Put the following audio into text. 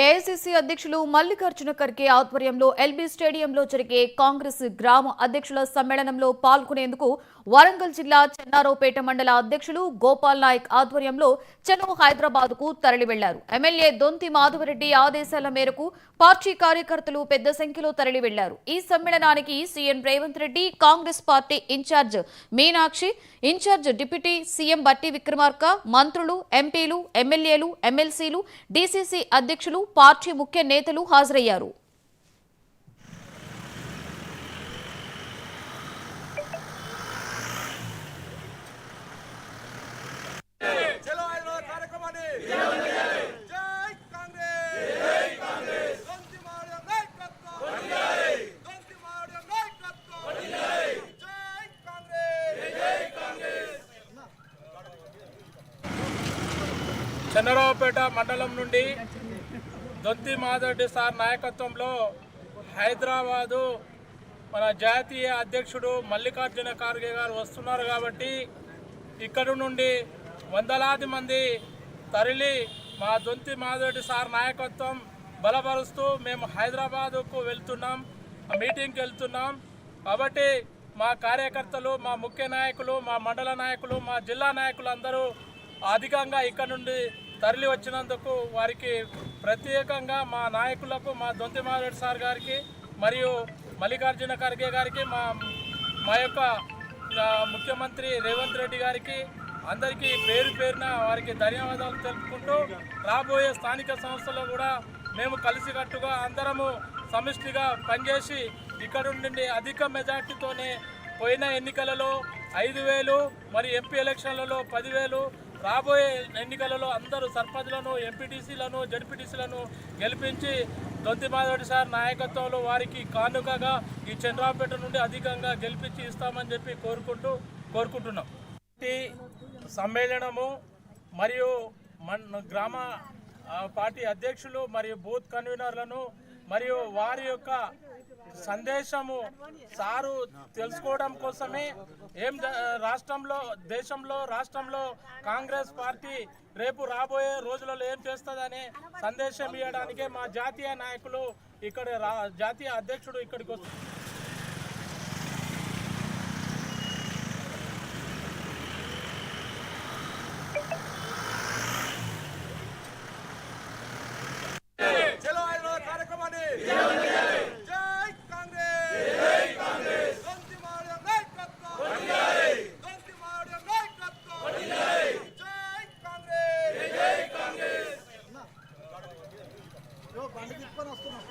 AICC అధ్యక్షులు మల్లికార్జున ఖర్గే ఆధ్వర్యంలో LB స్టేడియంలో జరిగే కాంగ్రెస్ గ్రామ అధ్యక్షుల సమ్మేళనంలో పాల్గొనేందుకు వరంగల్ జిల్లా చెన్నారావుపేట మండల అధ్యక్షులు గోపాల్ నాయక్ ఆధ్వర్యంలో చెన్నో హైదరాబాద్ కు తరలి వెళ్లారు. ఎమ్మెల్యే దొంతి మాధవరెడ్డి ఆదేశాల మేరకు పార్టీ కార్యకర్తలు పెద్ద సంఖ్యలో తరలి వెళ్లారు. ఈ సమ్మేళనానికి CM Revanth Reddy, Congress party incharge Meenakshi, incharge deputy CM Bhatti Vikramarka, మంత్రులు, ఎంపీలు, ఎమ్మెల్యేలు, ఎమ్మెల్సీలు, డీసీసీ అధ్యక్షులు, పార్టీ ముఖ్య నేతలు హాజరయ్యారు. చెన్నారావుపేట మండలం నుండి దొంతి మాధవరెడ్డి సార్ నాయకత్వంలో హైదరాబాదు మన జాతీయ అధ్యక్షుడు మల్లికార్జున ఖార్గే గారు వస్తున్నారు కాబట్టి ఇక్కడి నుండి వందలాది మంది తరలి మా దొంతి మాధవరెడ్డి సార్ నాయకత్వం బలపరుస్తూ మేము హైదరాబాదుకు వెళ్తున్నాం, మీటింగ్కి వెళ్తున్నాం. కాబట్టి మా కార్యకర్తలు, మా ముఖ్య నాయకులు, మా మండల నాయకులు, మా జిల్లా నాయకులు అందరూ అధికంగా ఇక్కడ నుండి తరలి వచ్చినందుకు వారికి ప్రత్యేకంగా మా నాయకులకు, మా దొంతి మాధవరెడ్డి సార్ గారికి మరియు మల్లికార్జున ఖార్గే గారికి, మా యొక్క ముఖ్యమంత్రి రేవంత్ రెడ్డి గారికి అందరికీ పేరు పేరున వారికి ధన్యవాదాలు తెలుపుకుంటూ రాబోయే స్థానిక సంస్థల్లో కూడా మేము కలిసికట్టుగా అందరము సమిష్టిగా పనిచేసి ఇక్కడ నుండి అధిక మెజార్టీతోనే పోయిన ఎన్నికలలో 5,000 మరి ఎంపీ ఎలక్షన్లలో 10,000 రాబోయే ఎన్నికలలో అందరూ సర్పంచ్లను, ఎంపీటీసీలను, జడ్పీటీసీలను గెలిపించి దొంతి మాధవరెడ్డి సార్ నాయకత్వంలో వారికి కానుకగా ఈ చంద్రాపేట నుండి అధికంగా గెలిపించి ఇస్తామని చెప్పి కోరుకుంటున్నాం. సమ్మేళనము మరియు గ్రామ పార్టీ అధ్యక్షులు మరియు బూత్ కన్వీనర్లను మరియు వారి యొక్క సందేశము సారు తెలుసుకోవడం కోసమే రాష్ట్రంలో కాంగ్రెస్ పార్టీ రేపు రాబోయే రోజులలో ఏం చేస్తుందనే సందేశం ఇవ్వడానికే మా జాతీయ నాయకులు ఇక్కడ జాతీయ అధ్యక్షుడు ఇక్కడికి వస్తారు. బండి తీసుకొని వస్తున్నాం.